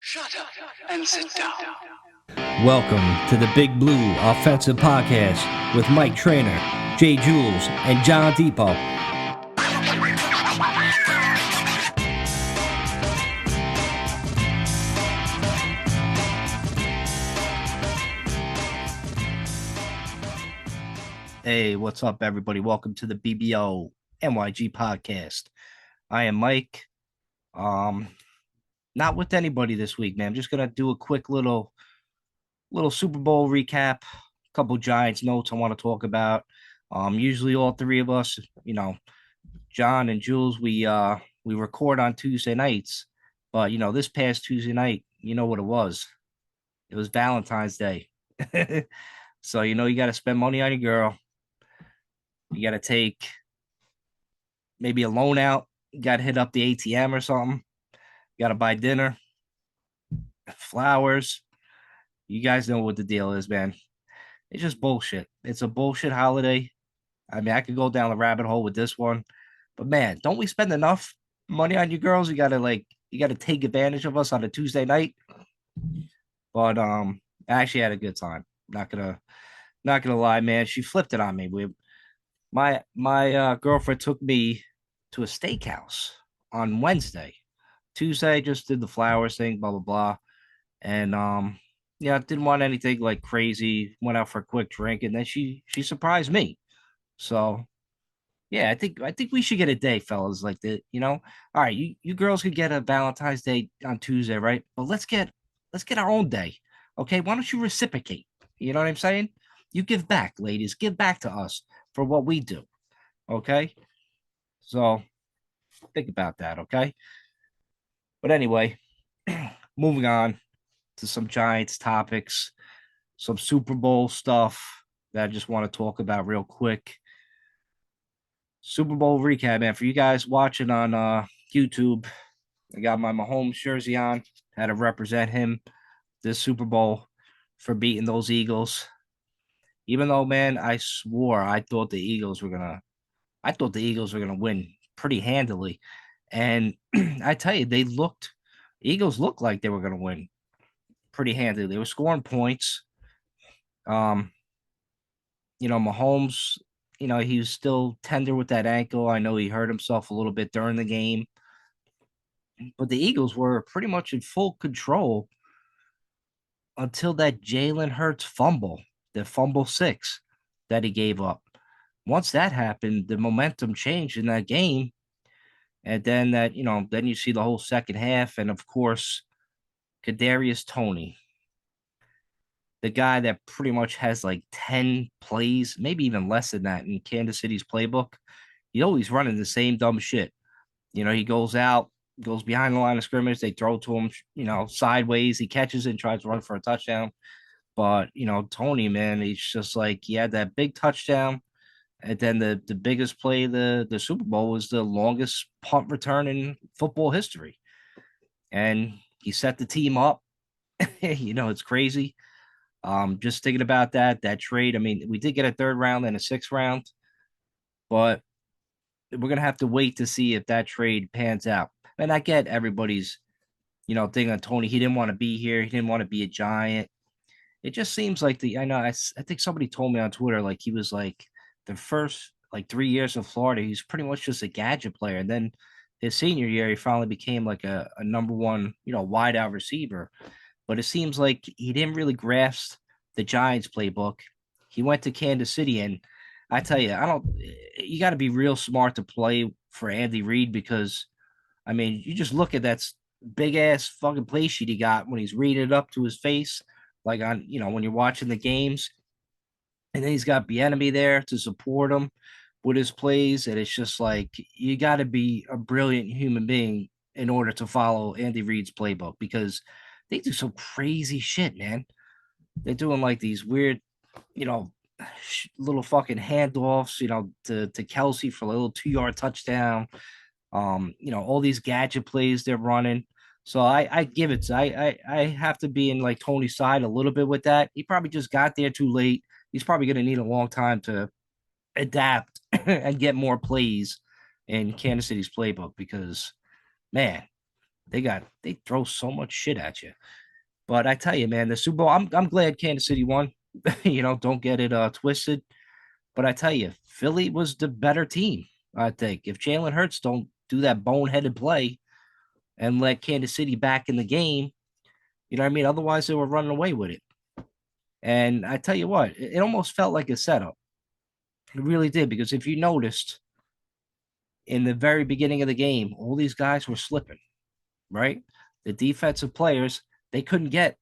Shut up and sit down. Welcome to the Big Blue Offensive Podcast with Mike Trainer, Jay Jules, and John Depot. Hey, what's up, everybody? Welcome to the BBO NYG Podcast. I am Mike. Not with anybody this week, man. I'm just gonna do a quick little Super Bowl recap, a couple Giants notes I want to talk about. Usually all three of us, John and Jules, we record on Tuesday nights, but this past Tuesday night, you know what it was? It was Valentine's Day. So you got to spend money on your girl. You got to take maybe a loan out. You got to hit up the ATM or something. You got to buy dinner, flowers. You guys know what the deal is, man. It's just bullshit. It's a bullshit holiday. I mean, I could go down the rabbit hole with this one, but man, don't we spend enough money on you girls? You gotta take advantage of us on a Tuesday night. But I actually had a good time. Not gonna lie, man. She flipped it on me. My girlfriend took me to a steakhouse on Wednesday. Tuesday, just did the flowers thing, blah blah blah, and yeah, didn't want anything like crazy. Went out for a quick drink, and then she surprised me. So yeah, I think we should get a day, fellas, like that. All right, you girls could get a Valentine's Day on Tuesday, right? But let's get our own day. Okay, why don't you reciprocate? You know what I'm saying? You give back, ladies. Give back to us for what we do. Okay? So think about that, okay? But anyway, moving on to some Giants topics, some Super Bowl stuff that I just want to talk about real quick. Super Bowl recap, man. For you guys watching on YouTube, I got my Mahomes jersey on. Had to represent him this Super Bowl for beating those Eagles. Even though, man, I swore I thought the Eagles were gonna win pretty handily. And I tell you, Eagles looked like they were gonna win pretty handily. They were scoring points. Um, Mahomes, he was still tender with that ankle. I know he hurt himself a little bit during the game, but the Eagles were pretty much in full control until that Jalen Hurts fumble, the fumble six that he gave up. Once that happened, the momentum changed in that game. And then then you see the whole second half. And of course, Kadarius Toney, the guy that pretty much has like 10 plays, maybe even less than that in Kansas City's playbook. He's always running the same dumb shit. He goes out, goes behind the line of scrimmage. They throw to him, sideways. He catches it and tries to run for a touchdown. But, Toney, man, he's just like he had that big touchdown. And then the biggest play the Super Bowl was the longest punt return in football history. And he set the team up. It's crazy. Just thinking about that trade. I mean, we did get a third round and a sixth round, but we're gonna have to wait to see if that trade pans out. And I get everybody's, thing on Toney. He didn't want to be here. He didn't want to be a Giant. It just seems like I think somebody told me on Twitter like he was like the first like 3 years of Florida. He's pretty much just a gadget player, and then his senior year he finally became like a number one wide out receiver. But it seems like he didn't really grasp the Giants playbook. He went to Kansas City, and I tell you, I don't. You got to be real smart to play for Andy Reid because, I mean, you just look at that big ass fucking play sheet he got when he's reading it up to his face, like on when you're watching the games, and then he's got Bieniemy there to support him with his plays, and it's just like you got to be a brilliant human being in order to follow Andy Reid's playbook because they do some crazy shit, man. They're doing like these weird, you know, little fucking handoffs, to Kelsey for a little 2 yard touchdown. All these gadget plays they're running. So I give it. I have to be in like Tony's side a little bit with that. He probably just got there too late. He's probably going to need a long time to adapt and get more plays in Kansas City's playbook because, man, They throw so much shit at you. But I tell you, man, the Super Bowl, I'm glad Kansas City won. Don't get it twisted. But I tell you, Philly was the better team, I think. If Jalen Hurts don't do that boneheaded play and let Kansas City back in the game, you know what I mean? Otherwise, they were running away with it. And I tell you what, it almost felt like a setup. It really did, because if you noticed in the very beginning of the game, all these guys were slipping, right? The defensive players, they couldn't get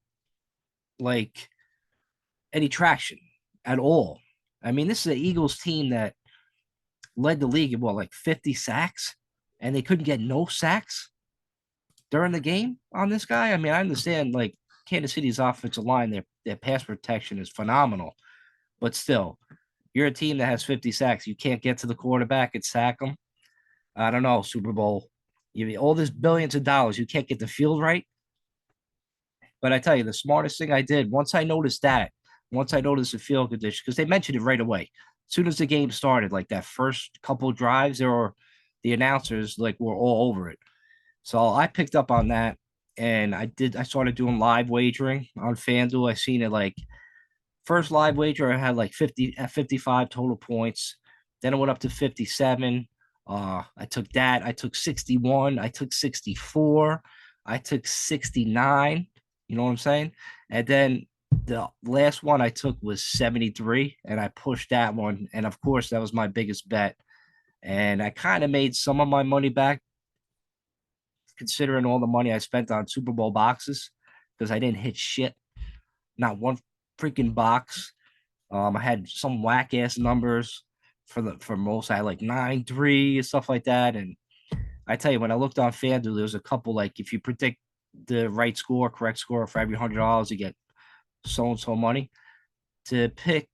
like any traction at all. I mean, this is the Eagles team that led the league in what, like 50 sacks, and they couldn't get no sacks during the game on this guy. I mean, I understand like Kansas City's offensive line, their pass protection is phenomenal, but still, you're a team that has 50 sacks. You can't get to the quarterback and sack them. I don't know, Super Bowl. You all this billions of dollars, you can't get the field right. But I tell you, the smartest thing I did once I noticed the field condition, because they mentioned it right away. As soon as the game started, like that first couple of drives, the announcers like were all over it. So I picked up on that, and I started doing live wagering on FanDuel. I seen it like first live wager I had like 50 at 55 total points. Then it went up to 57. I took that. I took 61. I took 64. I took 69. You know what I'm saying? And then the last one I took was 73, and I pushed that one. And of course, that was my biggest bet. And I kind of made some of my money back considering all the money I spent on Super Bowl boxes because I didn't hit shit, not one freaking box. I had some whack ass numbers for most. I had like 9-3 and stuff like that. And I tell you, when I looked on FanDuel, there was a couple like if you predict the right score, correct score for every $100, you get so and so money. To pick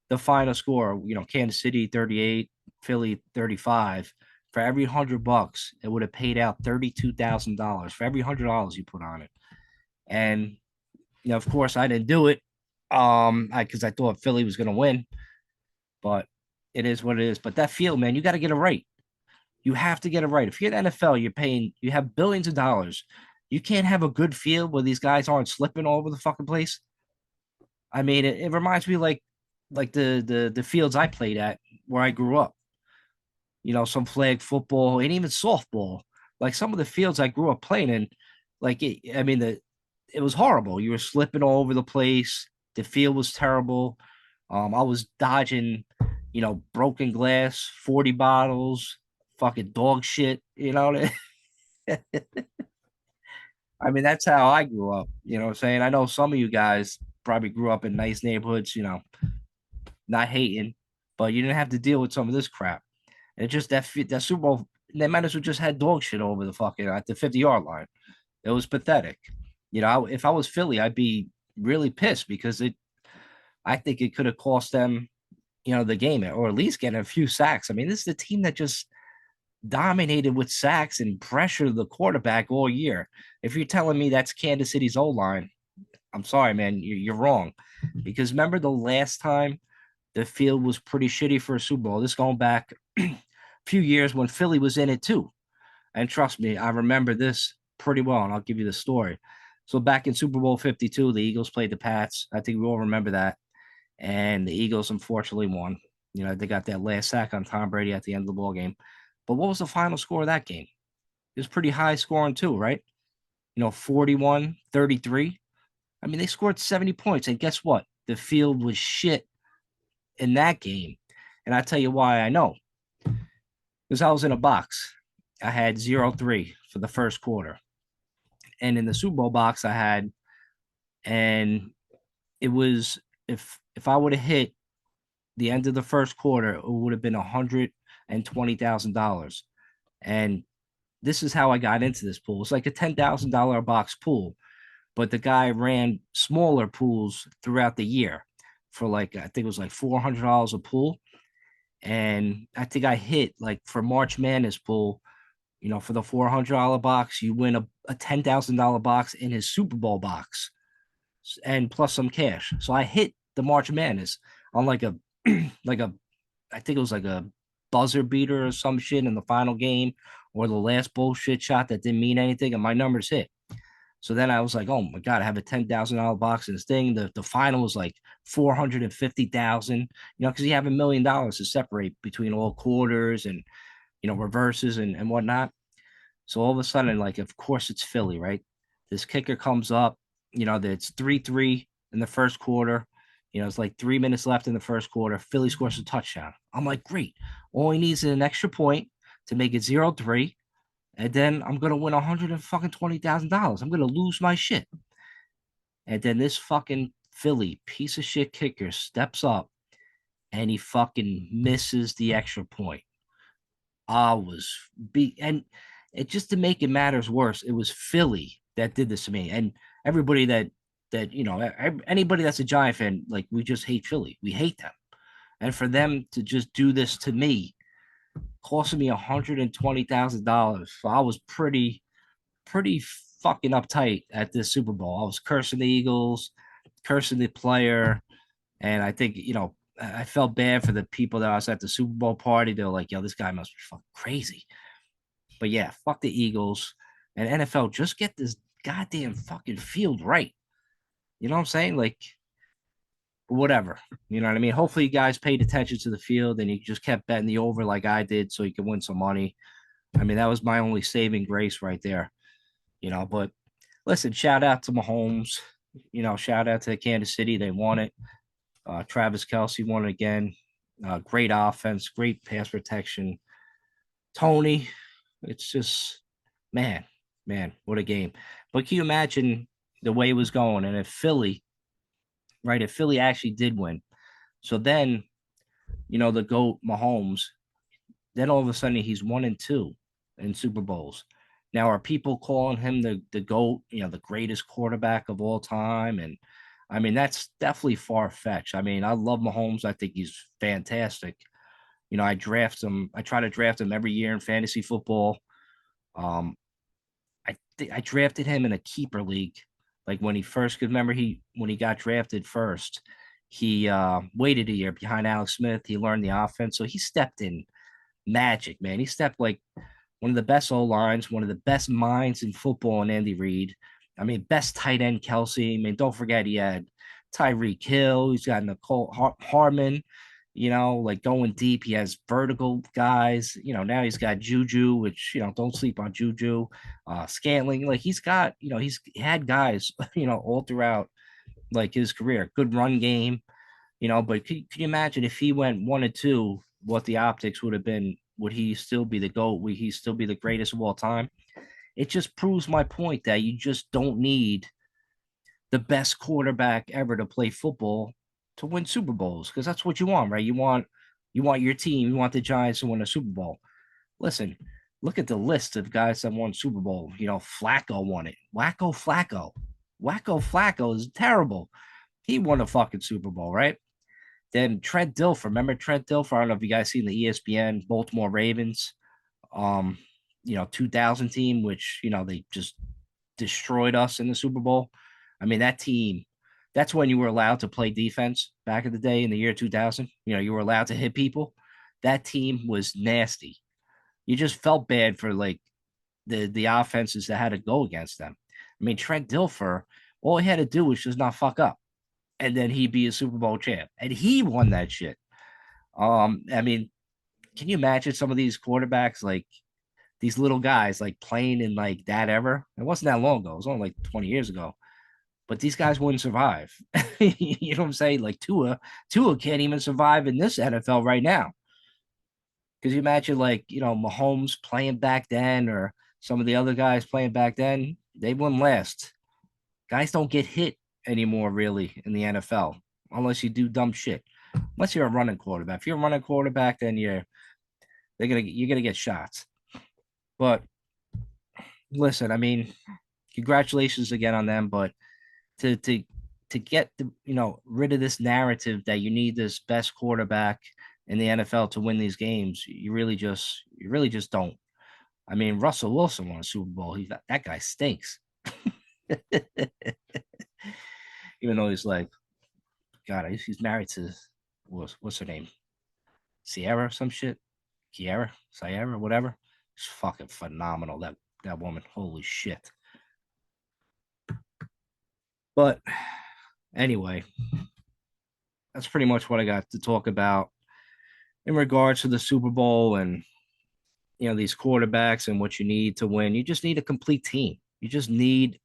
the final score, Kansas City 38, Philly 35. For every $100, it would have paid out $32,000 for every $100 you put on it. And of course, I didn't do it, because I thought Philly was going to win. But it is what it is. But that field, man, you got to get it right. You have to get it right. If you're in the NFL, you have billions of dollars. You can't have a good field where these guys aren't slipping all over the fucking place. I mean, it reminds me like the fields I played at where I grew up. Some flag football and even softball. Like some of the fields I grew up playing in, I mean, it was horrible. You were slipping all over the place. The field was terrible. I was dodging, broken glass, 40 bottles, fucking dog shit. I mean, that's how I grew up. You know what I'm saying? I know some of you guys probably grew up in nice neighborhoods, not hating, but you didn't have to deal with some of this crap. And it just that Super Bowl, they might as well just had dog shit over the fucking at the 50-yard line. It was pathetic. If I was Philly, I'd be really pissed because I think it could have cost them, the game or at least getting a few sacks. I mean, this is the team that just dominated with sacks and pressured the quarterback all year. If you're telling me that's Kansas City's O line, I'm sorry, man, you're wrong. Because remember the last time the field was pretty shitty for a Super Bowl? This going back a few years when Philly was in it too. And trust me, I remember this pretty well, and I'll give you the story. So back in Super Bowl 52, the Eagles played the Pats. I think we all remember that. And the Eagles unfortunately won. They got that last sack on Tom Brady at the end of the ball game. But what was the final score of that game? It was pretty high scoring too, right? 41-33. I mean, they scored 70 points. And guess what? The field was shit in that game. And I tell you why I know. Because I was in a box. I had 0-3 for the first quarter. And in the Super Bowl box I had, and it was if I would have hit the end of the first quarter, it would have been $120,000. And this is how I got into this pool. It's like a $10,000 box pool, but the guy ran smaller pools throughout the year for like I think it was like $400 a pool. And I think I hit like for March Madness pool, for the $400 box, you win a $10,000 box in his Super Bowl box and plus some cash. So I hit the March Madness on like a, like a, I think it was like a buzzer beater or some shit in the final game, or the last bullshit shot that didn't mean anything, and my numbers hit. So then I was like, oh my God, I have a $10,000 box in this thing. The final was like 450,000, because you have $1 million to separate between all quarters and, reverses and whatnot. So all of a sudden, like, of course, it's Philly, right? This kicker comes up, that it's 3-3 in the first quarter. It's like 3 minutes left in the first quarter. Philly scores a touchdown. I'm like, great. All he needs is an extra point to make it 0-3. And then I'm gonna win $120,000. I'm gonna lose my shit. And then this fucking Philly piece of shit kicker steps up and he fucking misses the extra point. I was and it just to make it matters worse, it was Philly that did this to me. And everybody anybody that's a Giant fan, like, we just hate Philly. We hate them. And for them to just do this to me, costing me $120,000. So I was pretty fucking uptight at this Super Bowl. I was cursing the Eagles, cursing the player, and I think I felt bad for the people that I was at the Super Bowl party. They're like, "Yo, this guy must be fucking crazy." But yeah, fuck the Eagles and NFL. Just get this goddamn fucking field right. You know what I'm saying? Like, whatever. You know what I mean? Hopefully, you guys paid attention to the field and you just kept betting the over like I did, so you could win some money. I mean, that was my only saving grace right there. But listen, shout out to Mahomes. Shout out to Kansas City. They won it. Travis Kelsey won it again. Great offense, great pass protection. Tony, it's just, man, man, what a game. But can you imagine the way it was going? And if Philly, right, if Philly actually did win, so then, the GOAT Mahomes, then all of a sudden he's 1-2 in Super Bowls. Now, are people calling him the GOAT, the greatest quarterback of all time? And I mean, that's definitely far fetched. I mean, I love Mahomes. I think he's fantastic. I draft him. I try to draft him every year in fantasy football. Um, I drafted him in a keeper league, like when he first. Because remember, when he got drafted first, he waited a year behind Alex Smith. He learned the offense, so he stepped in magic, man. He stepped like one of the best O lines, one of the best minds in football, and Andy Reid. I mean, best tight end Kelsey. I mean, don't forget he had Tyreek Hill. He's got Nicole Harmon. Like going deep. He has vertical guys. Now he's got Juju, which don't sleep on Juju. Scantling, like he's got. He's had guys. All throughout like his career. Good run game. But can you imagine if he went 1-2, what the optics would have been? Would he still be the GOAT? Would he still be the greatest of all time? It just proves my point that you just don't need the best quarterback ever to play football to win Super Bowls, because that's what you want, right? You want your team, you want the Giants to win a Super Bowl. Listen, look at the list of guys that won Super Bowl. Flacco won it. Wacko Flacco is terrible. He won a fucking Super Bowl, right? Then Trent Dilfer. Remember Trent Dilfer? I don't know if you guys seen the ESPN Baltimore Ravens, 2000 team, which, they just destroyed us in the Super Bowl. I mean, that team, that's when you were allowed to play defense back in the day in the year 2000. You were allowed to hit people. That team was nasty. You just felt bad for like the offenses that had to go against them. I mean, Trent Dilfer, all he had to do was just not fuck up, and then he'd be a Super Bowl champ, and he won that shit. I mean, can you imagine some of these quarterbacks, like these little guys, like playing in like that ever? It wasn't that long ago. It was only like 20 years ago. But these guys wouldn't survive. You know what I'm saying? Like Tua can't even survive in this NFL right now. Because you imagine like, Mahomes playing back then, or some of the other guys playing back then, they wouldn't last. Guys don't get hit anymore, really, in the NFL, unless you do dumb shit. Unless you're a running quarterback. If you're a running quarterback, then you're gonna get shots. But listen, I mean, congratulations again on them. But to to get rid of this narrative that you need this best quarterback in the NFL to win these games, you really just don't. I mean, Russell Wilson won a Super Bowl. That guy stinks. Even though he's like, God, he's married to what's her name? Sierra, some shit. Sierra, whatever. It's fucking phenomenal. That woman. Holy shit. But anyway, that's pretty much what I got to talk about in regards to the Super Bowl and these quarterbacks and what you need to win. You just need a complete team. You just need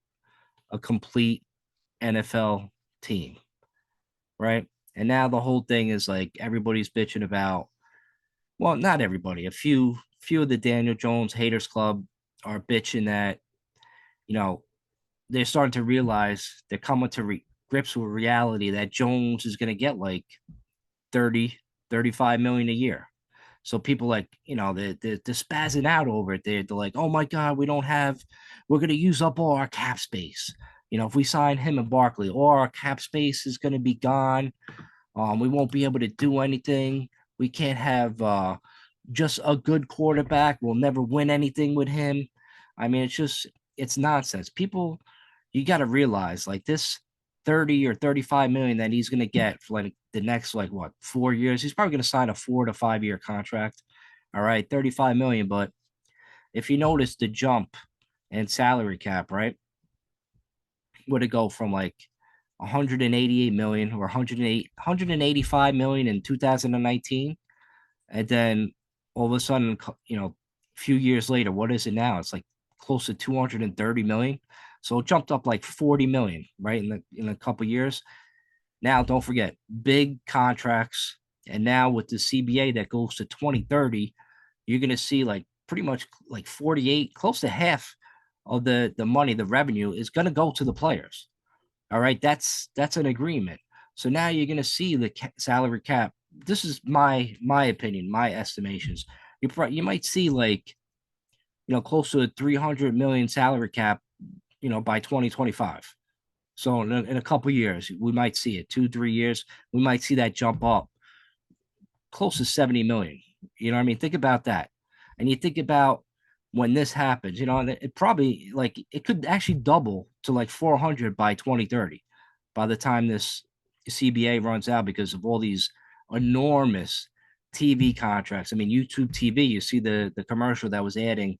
a complete NFL team, right? And now the whole thing is like everybody's bitching about, well, not everybody, a few of the Daniel Jones haters club are bitching that, you know, they're starting to realize they're coming to grips with reality that Jones is going to get like 30, 35 million a year. So people like, they're spazzing out over it. They're like, oh my God, we're going to use up all our cap space. If we sign him and Barkley, all our cap space is going to be gone. We won't be able to do anything. We can't have just a good quarterback. We'll never win anything with him. I mean, it's nonsense. People, you got to realize like this 30 or 35 million that he's going to get for like the next, like what, 4 years. He's probably going to sign a 4 to 5 year contract. All right, 35 million. But if you notice the jump in salary cap, right, would it go from like 188 million or 185 million in 2019, and then all of a sudden, a few years later, what is it now? It's like close to 230 million. So it jumped up like 40 million, right, in a couple years. Now, don't forget, big contracts, and now with the CBA that goes to 2030, you're going to see like pretty much like 48, close to half of the money, the revenue is going to go to the players. All right, that's an agreement. So now you're going to see the salary cap. This is my opinion, my estimations. You might see like close to a 300 million salary cap, by 2025. So in a couple years, we might see it. 2-3 years, we might see that jump up close to 70 million. You know what I mean? Think about that. And you think about when this happens, it probably like it could actually double to like 400 by 2030 by the time this CBA runs out because of all these enormous TV contracts. I mean, YouTube TV, you see the commercial that was airing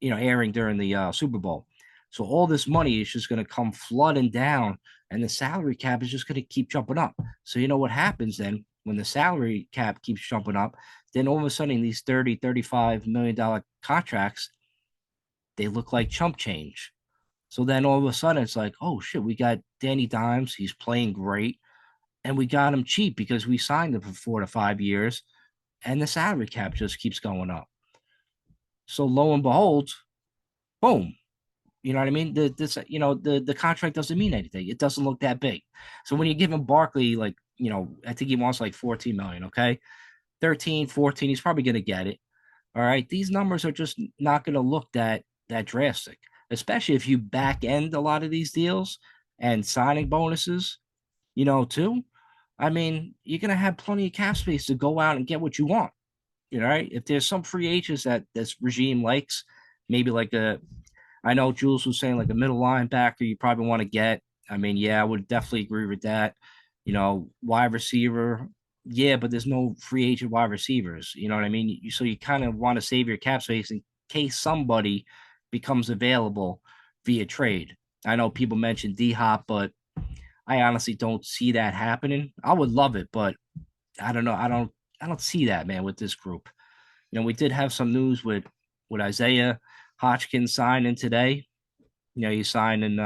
during the Super Bowl. So all this money is just going to come flooding down and the salary cap is just going to keep jumping up. So you know what happens then when the salary cap keeps jumping up, then all of a sudden these 30, $35 million contracts, they look like chump change. So then all of a sudden it's like, oh shit, we got Danny Dimes. He's playing great. And we got him cheap because we signed him for 4 to 5 years. And the salary cap just keeps going up. So lo and behold, boom. You know what I mean? The contract doesn't mean anything. It doesn't look that big. So when you give him Barkley, like, I think he wants like 14 million, okay? 13, 14, he's probably gonna get it. All right. These numbers are just not gonna look that drastic, especially if you back end a lot of these deals and signing bonuses, too. I mean, you're gonna have plenty of cap space to go out and get what you want. Right? If there's some free agents that this regime likes, maybe like I know Jules was saying like a middle linebacker you probably want to get. I mean, yeah, I would definitely agree with that. Wide receiver, yeah, but there's no free agent wide receivers. You know what I mean? So you kind of want to save your cap space in case somebody becomes available via trade. I know people mentioned D Hop, but I honestly don't see that happening. I would love it, but I don't know. I don't see that, man, with this group. We did have some news with Isaiah Hodgkins signing today. He signed and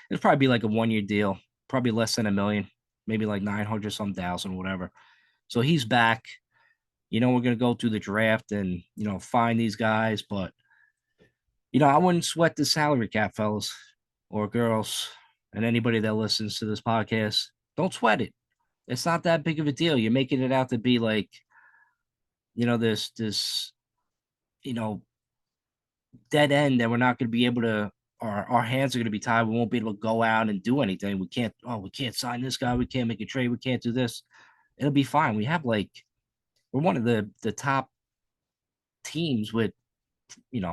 it'll probably be like a 1 year deal, probably less than a million, maybe like 900 some thousand, whatever. So he's back. We're gonna go through the draft and find these guys, but I wouldn't sweat the salary cap, fellas or girls, and anybody that listens to this podcast. Don't sweat it. It's not that big of a deal. You're making it out to be like, this, you know, dead end that we're not going to be able to. Our hands are going to be tied. We won't be able to go out and do anything. We can't. Oh, we can't sign this guy. We can't make a trade. We can't do this. It'll be fine. We have like we're one of the top teams with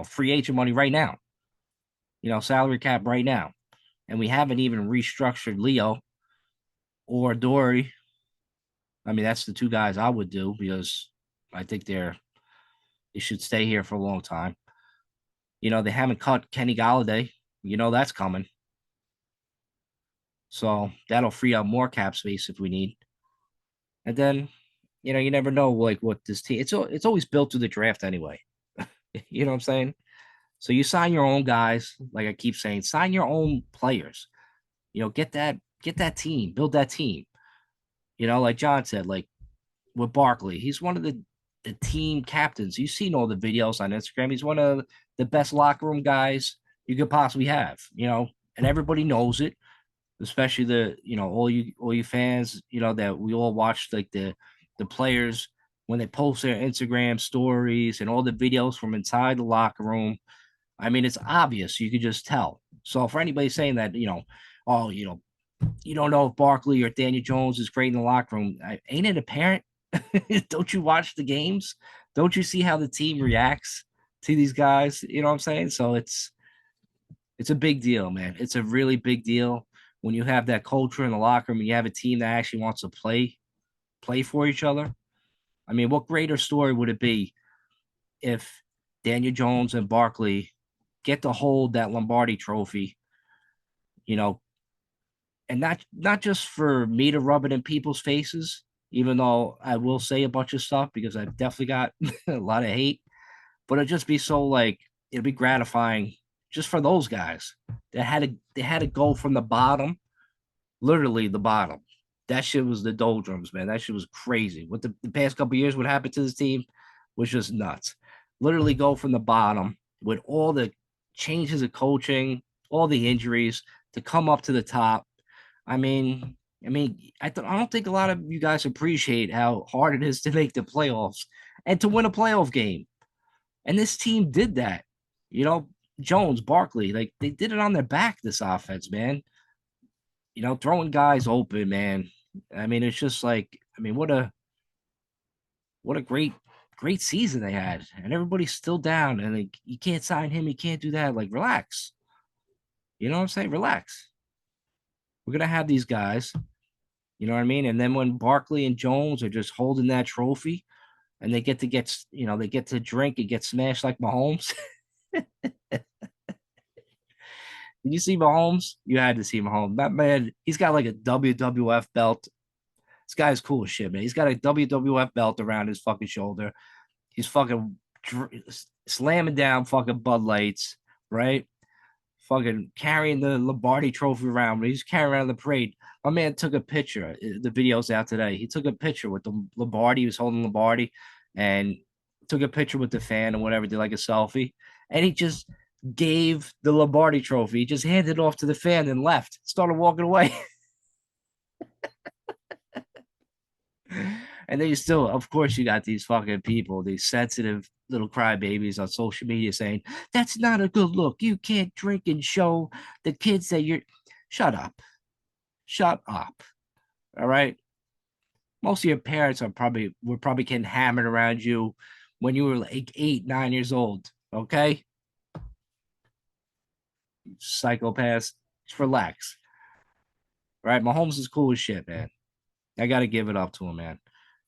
free agent money right now. Salary cap right now, and we haven't even restructured Leo or Dory. I mean, that's the two guys I would do because I think they should stay here for a long time. They haven't cut Kenny Galladay. That's coming. So that'll free up more cap space if we need. And then, you never know like what this team. It's always built through the draft anyway. You know what I'm saying? So you sign your own guys, like I keep saying, sign your own players. Get that team, build that team. Like John said, like with Barkley, he's one of the team captains. You've seen all the videos on Instagram. He's one of the best locker room guys you could possibly have. And everybody knows it, especially all you fans. That we all watch like the players when they post their Instagram stories and all the videos from inside the locker room. I mean, it's obvious. You could just tell. So for anybody saying that, oh, you don't know if Barkley or Daniel Jones is great in the locker room, ain't it apparent? Don't you watch the games? Don't you see how the team reacts to these guys? You know what I'm saying? So it's a big deal, man. It's a really big deal when you have that culture in the locker room and you have a team that actually wants to play for each other. I mean, what greater story would it be if Daniel Jones and Barkley get to hold that Lombardi trophy, you know, and not just for me to rub it in people's faces, even though I will say a bunch of stuff because I've definitely got a lot of hate, but it'd just be so like it'd be gratifying just for those guys that had to go from the bottom, literally the bottom. That shit was the doldrums, man. That shit was crazy. What the past couple years, what happened to this team was just nuts. Literally go from the bottom with all the changes of coaching, all the injuries to come up to the top. I don't think a lot of you guys appreciate how hard it is to make the playoffs and to win a playoff game. And this team did that. Jones, Barkley, like they did it on their back, this offense, man. Throwing guys open, man. I mean, it's just like, what a great season they had. And everybody's still down. And like you can't sign him, you can't do that. Like, relax. You know what I'm saying? Relax. We're gonna have these guys. You know what I mean? And then when Barkley and Jones are just holding that trophy and they get to drink and get smashed like Mahomes. Did you see Mahomes? You had to see Mahomes. That man, he's got like a WWF belt. This guy's cool as shit, man. He's got a WWF belt around his fucking shoulder. He's fucking slamming down fucking Bud Lights, right? Fucking carrying the Lombardi trophy around. He's carrying around the parade. My man took a picture. The video's out today. He took a picture with the Lombardi. He was holding Lombardi and took a picture with the fan or whatever, did like a selfie. And he just gave the Lombardi trophy. He just handed it off to the fan and left. Started walking away. And then you still, of course, you got these fucking people, these sensitive little crybabies on social media saying, that's not a good look. You can't drink and show the kids that you're. Shut up. Shut up. All right. Most of your parents were probably getting hammered around you when you were like 8, 9 years old. Okay. Psychopaths. Just relax. All right. Mahomes is cool as shit, man. I got to give it up to him, man.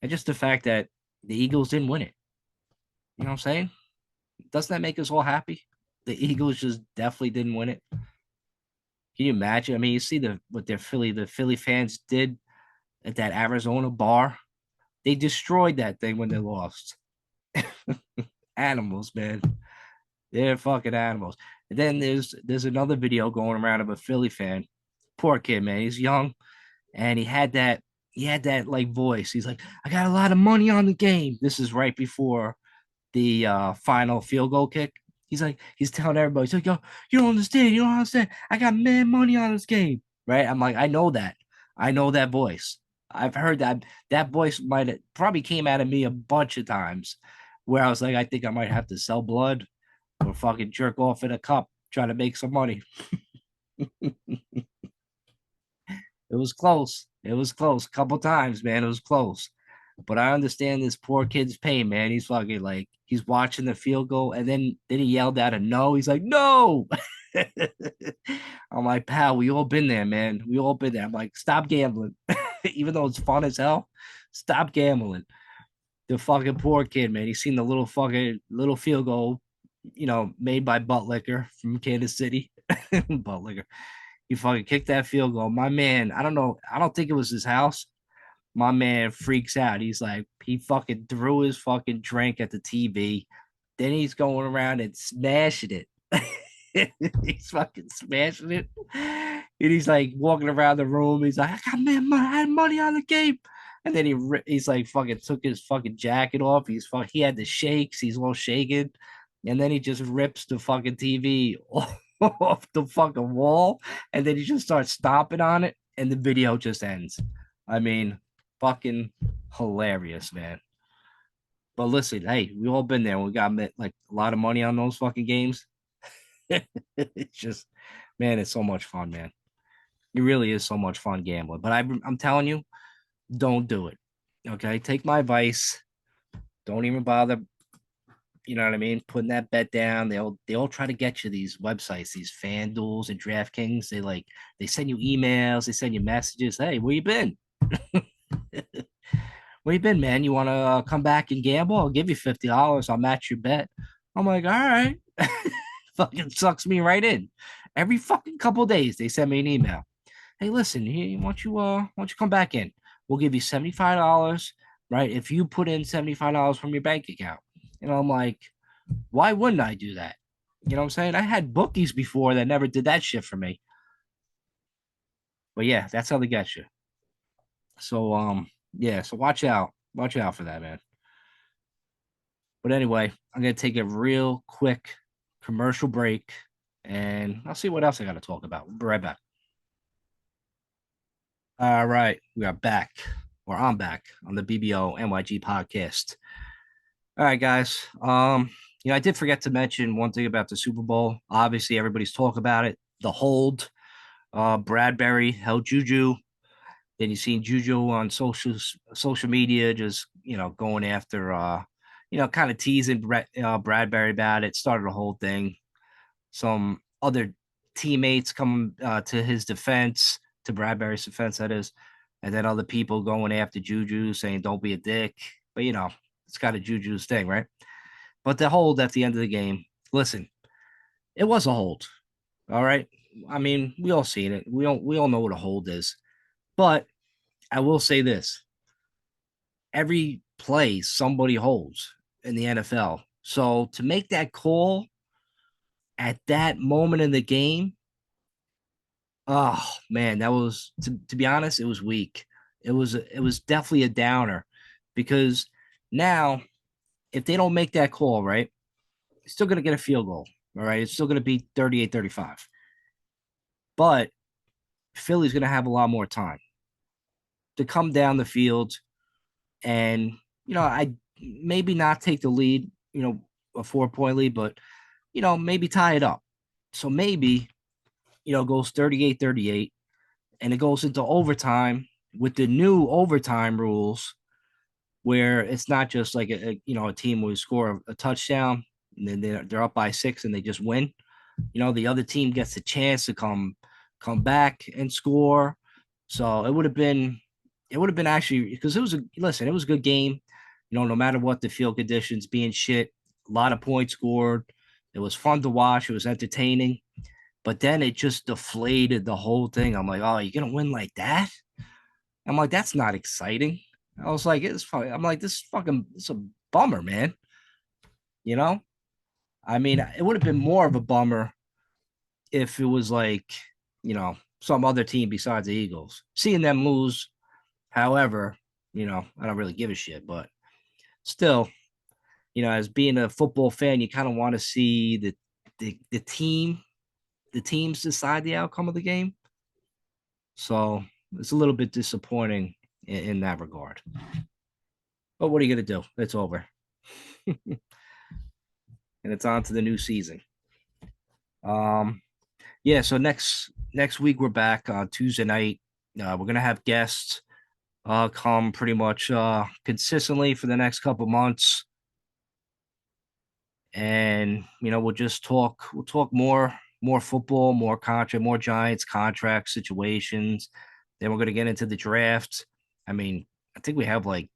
And just the fact that the Eagles didn't win it. You know what I'm saying? Doesn't that make us all happy? The Eagles just definitely didn't win it. Can you imagine? I mean, you see what the Philly fans did at that Arizona bar. They destroyed that thing when they lost. Animals, man. They're fucking animals. And then there's another video going around of a Philly fan. Poor kid, man. He's young, and he had that like voice. He's like, I got a lot of money on the game. This is right before the final field goal kick. He's telling everybody, he's like, yo, you don't understand. You don't understand. I got mad money on this game. Right. I'm like, I know that. I know that voice. I've heard that. That voice might have probably came out of me a bunch of times where I was like, I think I might have to sell blood or fucking jerk off in a cup, trying to make some money. It was close. It was close. A couple times, man. It was close. But I understand this poor kid's pain, man. He's fucking like he's watching the field goal, and then he yelled out a no. He's like, no. I'm like, pal, we all been there, man. We all been there. I'm like, stop gambling. Even though it's fun as hell, stop gambling. The fucking poor kid, man. He's seen the little field goal made by Butt Liquor from Kansas City. Butt Liquor. He fucking kicked that field goal. My man, I don't know. I don't think it was his house. My man freaks out. He's like, he fucking threw his fucking drink at the TV. Then he's going around and smashing it. He's fucking smashing it. And he's like walking around the room. He's like, I had money on the game. And then he's like fucking took his fucking jacket off. He had the shakes. He's all shaking. And then he just rips the fucking TV off the fucking wall. And then he just starts stomping on it. And the video just ends. I mean, fucking hilarious, man. But listen, hey, we all been there. We got like a lot of money on those fucking games. It's just, man, it's so much fun, man. It really is so much fun gambling. But I'm telling you, don't do it. Okay, take my advice. Don't even bother. You know what I mean? Putting that bet down. They all try to get you these websites, these FanDuels and DraftKings. They send you emails. They send you messages. Hey, where you been? Where you been, man? You want to come back and gamble? I'll give you $50. I'll match your bet. I'm like, all right. Fucking sucks me right in. Every fucking couple of days, they send me an email. Hey, listen, here, why don't you come back in? We'll give you $75, right? If you put in $75 from your bank account. And I'm like, why wouldn't I do that? You know what I'm saying? I had bookies before that never did that shit for me. But yeah, that's how they get you. So yeah, so watch out. Watch out for that, man. But anyway, I'm gonna take a real quick commercial break and I'll see what else I gotta talk about. We'll be right back. All right, we are back, or I'm back on the BBO NYG podcast. All right, guys. I did forget to mention one thing about the Super Bowl. Obviously, everybody's talking about it. The hold. Bradbury held Juju. Then you seen Juju on social media, just going after, kind of teasing Bradbury about it. Started a whole thing. Some other teammates coming to his defense, to Bradbury's defense, that is, and then other people going after Juju, saying "Don't be a dick." But it's kind of Juju's thing, right? But the hold at the end of the game. Listen, it was a hold. All right. I mean, we all seen it. We all know what a hold is. But I will say this: every play somebody holds in the NFL. So to make that call at that moment in the game, oh man, that was to be honest, it was weak. It was definitely a downer because now if they don't make that call, right, it's still gonna get a field goal. All right. It's still gonna be 38-35. But Philly's gonna have a lot more time to come down the field and I maybe not take the lead, a 4-point lead, but maybe tie it up. So maybe, goes 38-38 and it goes into overtime with the new overtime rules where it's not just like a team will score a touchdown and then they're up by 6 and they just win. The other team gets a chance to come back and score. So it would have been actually because it was a good game. No matter what the field conditions being shit, a lot of points scored. It was fun to watch. It was entertaining. But then it just deflated the whole thing. I'm like, oh, you're gonna win like that? I'm like, that's not exciting. I was like, it's fun. I'm like, it's a bummer, man. You know? I mean, it would have been more of a bummer if it was like, some other team besides the Eagles. Seeing them lose, however, I don't really give a shit. But still, as being a football fan, you kind of want to see the teams decide the outcome of the game. So it's a little bit disappointing in that regard. But what are you gonna do? It's over, and it's on to the new season. Um, yeah. So next week we're back on Tuesday night. We're gonna have guests come pretty much consistently for the next couple months, and we'll talk more football, more contract, more Giants contract situations. Then we're gonna get into the draft. I mean, I think we have like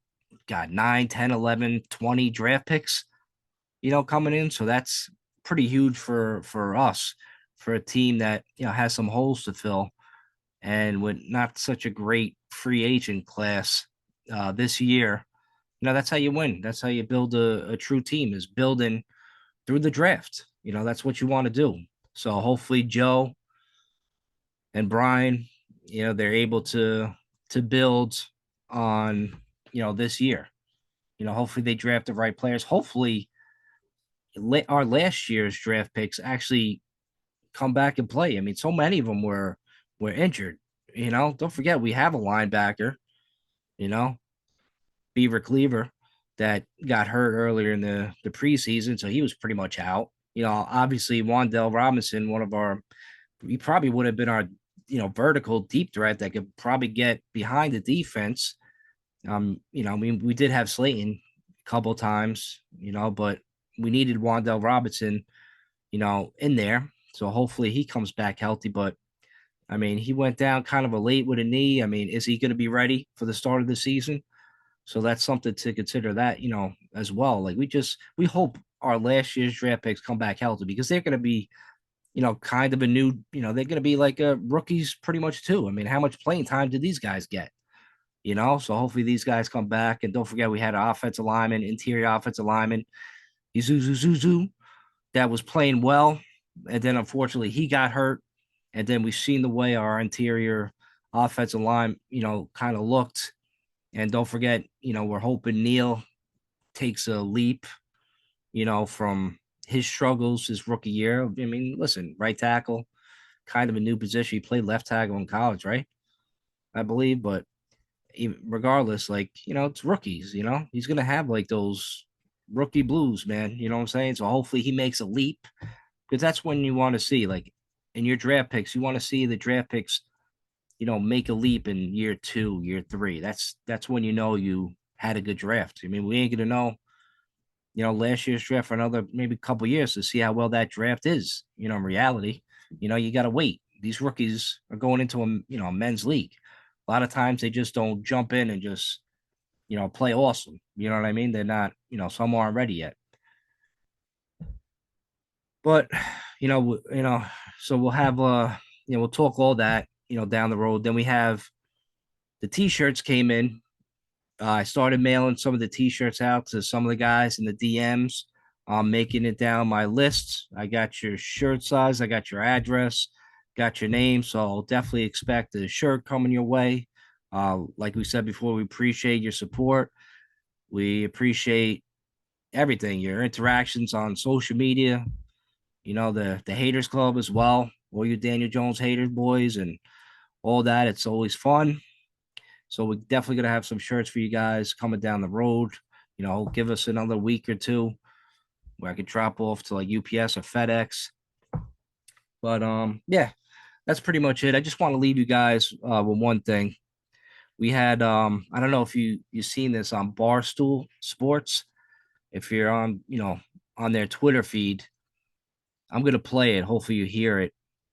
got 9, 10, 11, 20 draft picks, coming in. So that's pretty huge for us, for a team that has some holes to fill, and with not such a great free agent class this year. That's how you win. That's how you build a true team, is building through the draft. That's what you want to do. So hopefully Joe and Brian, they're able to build on this year. Hopefully they draft the right players. Hopefully our last year's draft picks actually come back and play. I mean, so many of them were injured. Don't forget we have a linebacker, you know, Beaver Cleaver, that got hurt earlier in the preseason, so he was pretty much out. Obviously Wandell Robinson, one of our, he probably would have been our vertical deep threat that could probably get behind the defense. I mean, we did have Slayton a couple times, but we needed Wandell Robinson, in there. So hopefully he comes back healthy. But I mean, he went down kind of a late with a knee. I mean, is he going to be ready for the start of the season? So that's something to consider, that, as well. Like we hope our last year's draft picks come back healthy, because they're going to be, kind of a new, they're going to be like rookies pretty much too. I mean, how much playing time did these guys get? So hopefully these guys come back. And don't forget, we had an offensive lineman, interior offensive lineman, Izuzu, that was playing well. And then unfortunately he got hurt. And then we've seen the way our interior offensive line, kind of looked. And don't forget, we're hoping Neil takes a leap, from his struggles his rookie year. I mean, listen, right tackle, kind of a new position. He played left tackle in college, right? I believe. But even regardless, like, it's rookies, he's going to have like those rookie blues, man. You know what I'm saying? So hopefully he makes a leap, because that's when you want to see, like, in your draft picks, you want to see the draft picks, make a leap in year 2, year 3. That's when you had a good draft. I mean, we ain't gonna know, last year's draft for another maybe couple years to see how well that draft is. In reality, you gotta wait. These rookies are going into a men's league. A lot of times they just don't jump in and just, play awesome. You know what I mean? They're not, some aren't ready yet. But so we'll have we'll talk all that, down the road. Then we have the t-shirts came in. I started mailing some of the t-shirts out to some of the guys in the DMs. I'm making it down my list. I got your shirt size, I got your address, got your name. So I'll definitely expect a shirt coming your way. Like we said before, we appreciate your support. We appreciate everything, your interactions on social media, the haters club as well, all you Daniel Jones haters boys and all that. It's always fun. So we're definitely gonna have some shirts for you guys coming down the road. Give us another week or two where I could drop off to like UPS or FedEx. But yeah, that's pretty much it. I just want to leave you guys with one thing. We had I don't know if you've seen this on Barstool Sports. If you're on, on their Twitter feed, I'm gonna play it. Hopefully you hear it.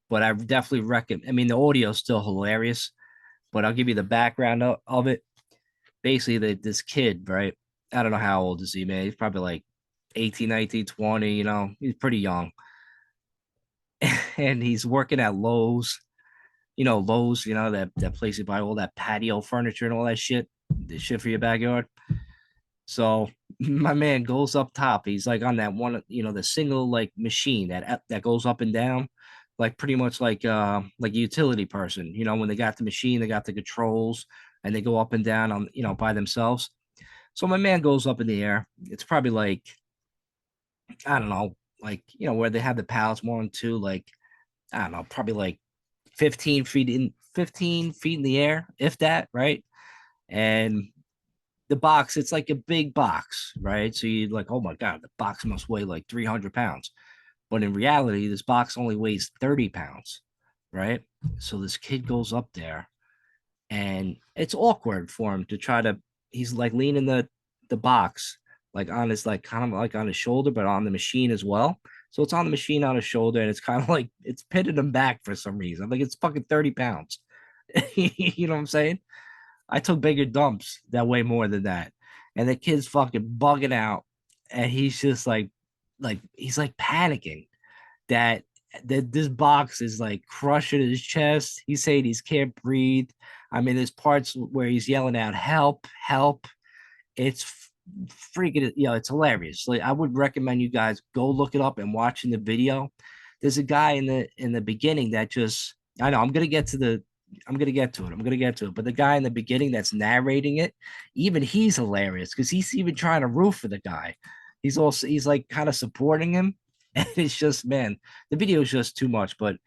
But I definitely recommend. I mean, the audio is still hilarious, but I'll give you the background of it. Basically, this kid, right? I don't know how old is he, man. He's probably like 18, 19, 20. He's pretty young. And he's working at Lowe's. Lowe's, that place you buy all that patio furniture and all that shit, the shit for your backyard. So my man goes up top. He's like on that one, the single like machine that goes up and down, like pretty much like a utility person. When they got the machine, they got the controls, and they go up and down on by themselves. So my man goes up in the air. It's probably like, I don't know, like where they have the pallets 1 and 2, like, I don't know, probably like 15 feet in the air, if that, right? And the box, it's like a big box, right? So you're like, oh my God, the box must weigh like 300 pounds. But in reality, this box only weighs 30 pounds, right? So this kid goes up there, and it's awkward for him to try to, he's like leaning the box, like on his, like kind of like on his shoulder, but on the machine as well. So it's on the machine on his shoulder, and it's kind of like it's pitting him back for some reason. Like, it's fucking 30 pounds. You know what I'm saying? I took bigger dumps that weigh more than that. And the kid's fucking bugging out. And he's just like he's like panicking that this box is like crushing his chest. He's saying he can't breathe. I mean, there's parts where he's yelling out, "Help, help." It's freaking, it's hilarious. Like, I would recommend you guys go look it up and watching the video. There's a guy in the beginning that just, I know I'm gonna get to it. I'm gonna get to it. But the guy in the beginning that's narrating it, even he's hilarious because he's even trying to root for the guy. He's like kind of supporting him. And it's just, man, the video is just too much. But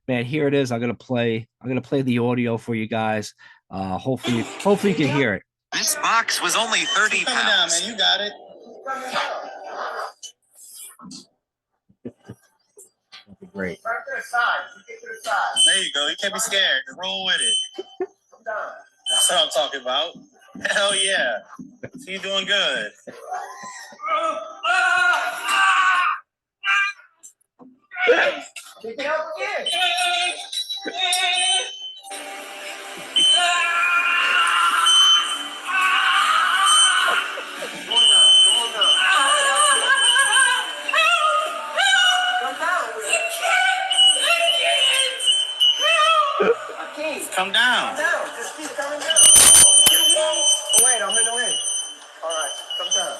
man, here it is. I'm gonna play the audio for you guys. Hopefully you can hear it. This box was only 30 Coming down, pounds. man. You got it. Great. Right to the side. You get to the side. There you go. You can't be scared. Just roll with it. That's what I'm talking about. Hell yeah. So you doing good. Kick it up again. Come down. Come down. Just keep coming down. Oh, wait, I'm in the way. All right, come down.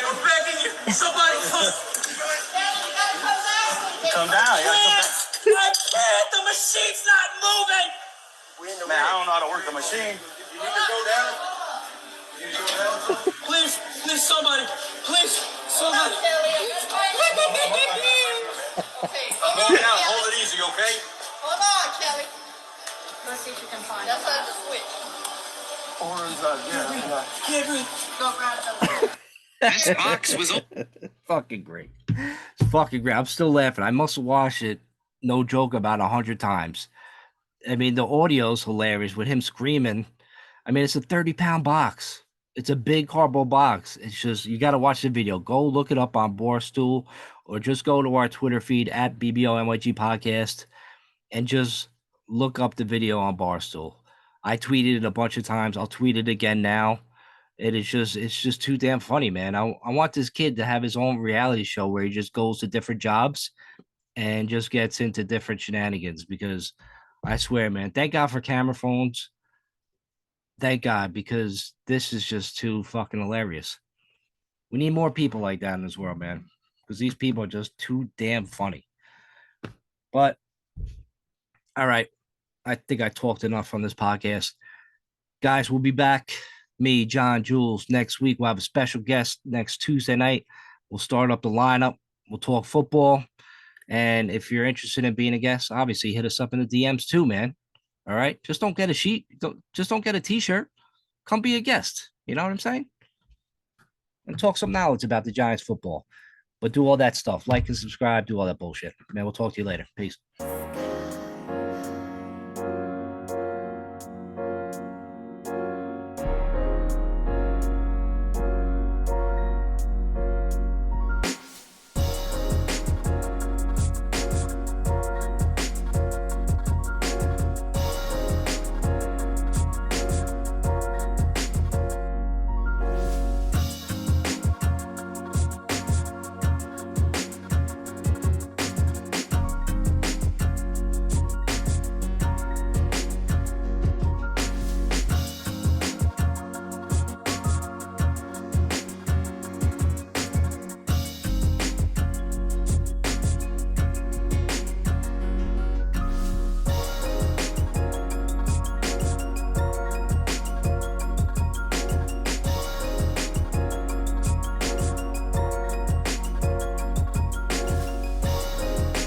I'm begging you. Somebody come. Come down. You gotta come down. I can't. The machine's not moving. Man, I don't know how to work the machine. You need to go down. You need to go down. Please, somebody. Please, somebody. Go down. Hold it easy, okay? Hold on, Kelly. Let's see if you can find That's it. how the switch. Horns up, yeah. Go grab the This box was Fucking great. It's fucking great. I'm still laughing. I must have watched it, no joke, about 100 times. I mean, the audio's hilarious with him screaming. I mean, it's a 30-pound box. It's a big cardboard box. It's just, you got to watch the video. Go look it up on Barstool, or just go to our Twitter feed at BBONYG Podcast and just look up the video on Barstool. I tweeted it a bunch of times. I'll tweet it again now. It's just too damn funny, man. I want this kid to have his own reality show where he just goes to different jobs and just gets into different shenanigans, because I swear, man, thank God for camera phones. Thank God, because this is just too fucking hilarious. We need more people like that in this world, man, because these people are just too damn funny. But all right, I think I talked enough on this podcast. Guys, we'll be back. Me, John, Jules, next week. We'll have a special guest next Tuesday night. We'll start up the lineup. We'll talk football. And if you're interested in being a guest, obviously hit us up in the DMs too, man. All right. Just don't get a sheet. Don't get a t-shirt. Come be a guest. You know what I'm saying? And talk some knowledge about the Giants football. But do all that stuff. Like and subscribe. Do all that bullshit. Man, we'll talk to you later. Peace.